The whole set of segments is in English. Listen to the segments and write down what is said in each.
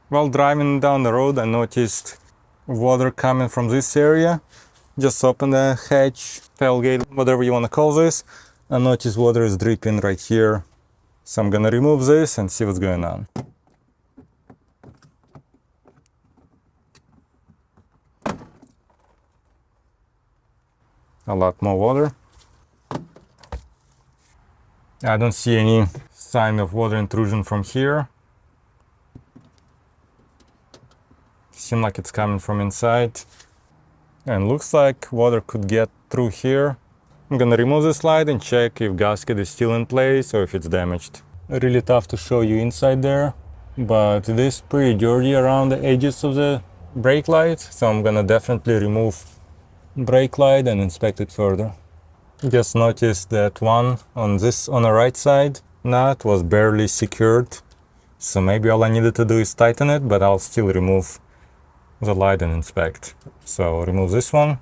While driving down the road, I noticed water coming from this area. Just open the hatch, tailgate, whatever you want to call this. I noticed water is dripping right here. So I'm gonna remove this and see what's going on. A lot more water. I don't see any sign of water intrusion from here. Seems like it's coming from inside. And looks like water could get through here. I'm gonna remove the slide and check if gasket is still in place or if it's damaged. Really tough to show you inside there, but it is pretty dirty around the edges of the brake light, so I'm gonna definitely remove brake light and inspect it further. Just noticed that one on the right side nut was barely secured, so maybe all I needed to do is tighten it, but I'll still remove the light and inspect. So remove this one.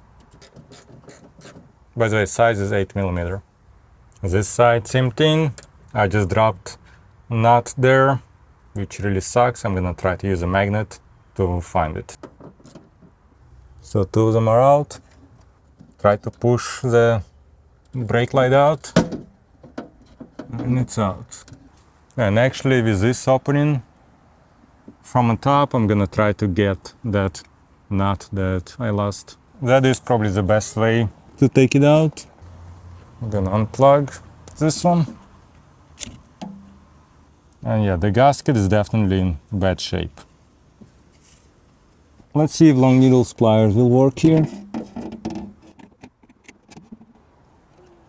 By the way, size is 8mm. This side, same thing. I just dropped a nut there, which really sucks. I'm gonna try to use a magnet to find it. So two of them are out. Try to push the brake light out, and it's out. And actually with this opening from the top, I'm gonna try to get that nut that I lost. That is probably the best way to take it out. I'm gonna unplug this one. And yeah, the gasket is definitely in bad shape. Let's see if long needle pliers will work here.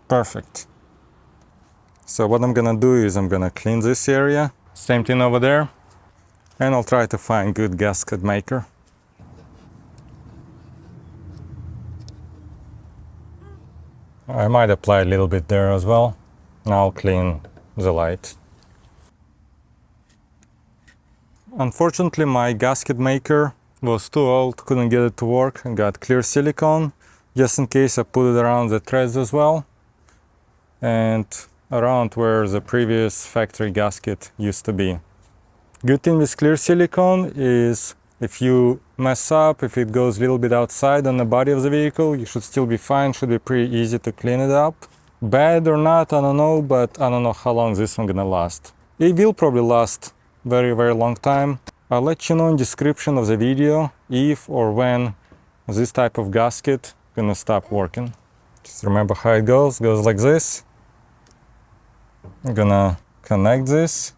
Perfect. So what I'm gonna do is I'm gonna clean this area. Same thing over there. And I'll try to find good gasket maker. I might apply a little bit there as well. Now I'll clean the light. Unfortunately, my gasket maker was too old, couldn't get it to work, and got clear silicone. Just in case, I put it around the threads as well, and around where the previous factory gasket used to be. Good thing with clear silicone is if you mess up, if it goes a little bit outside on the body of the vehicle, you should still be fine, should be pretty easy to clean it up. Bad or not, I don't know, but I don't know how long this one gonna last. It will probably last very, very long time. I'll let you know in description of the video if or when this type of gasket gonna stop working. Just remember how it goes like this. I'm gonna connect this.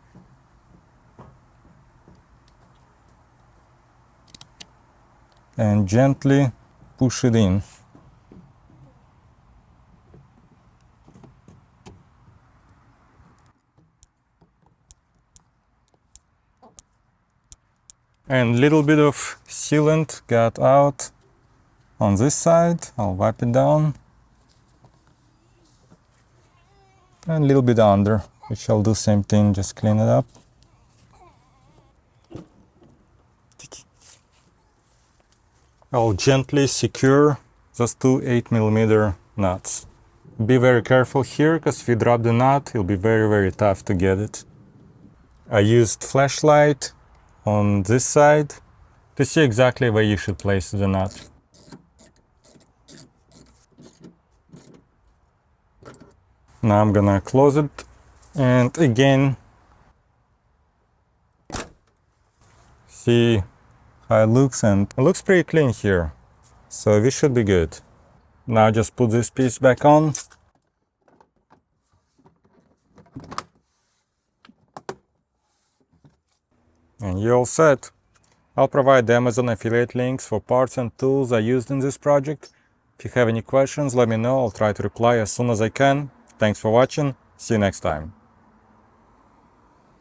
And gently push it in. And little bit of sealant got out on this side. I'll wipe it down. And a little bit under, which I'll do same thing, just clean it up. I'll gently secure those two 8mm nuts. Be very careful here, because if you drop the nut, it'll be very, very tough to get it. I used flashlight on this side to see exactly where you should place the nut. Now I'm gonna close it, and again see how it looks, and it looks pretty clean here, so we should be good. Now just put this piece back on. And you're all set. I'll provide the Amazon affiliate links for parts and tools I used in this project. If you have any questions, let me know. I'll try to reply as soon as I can. Thanks for watching. See you next time.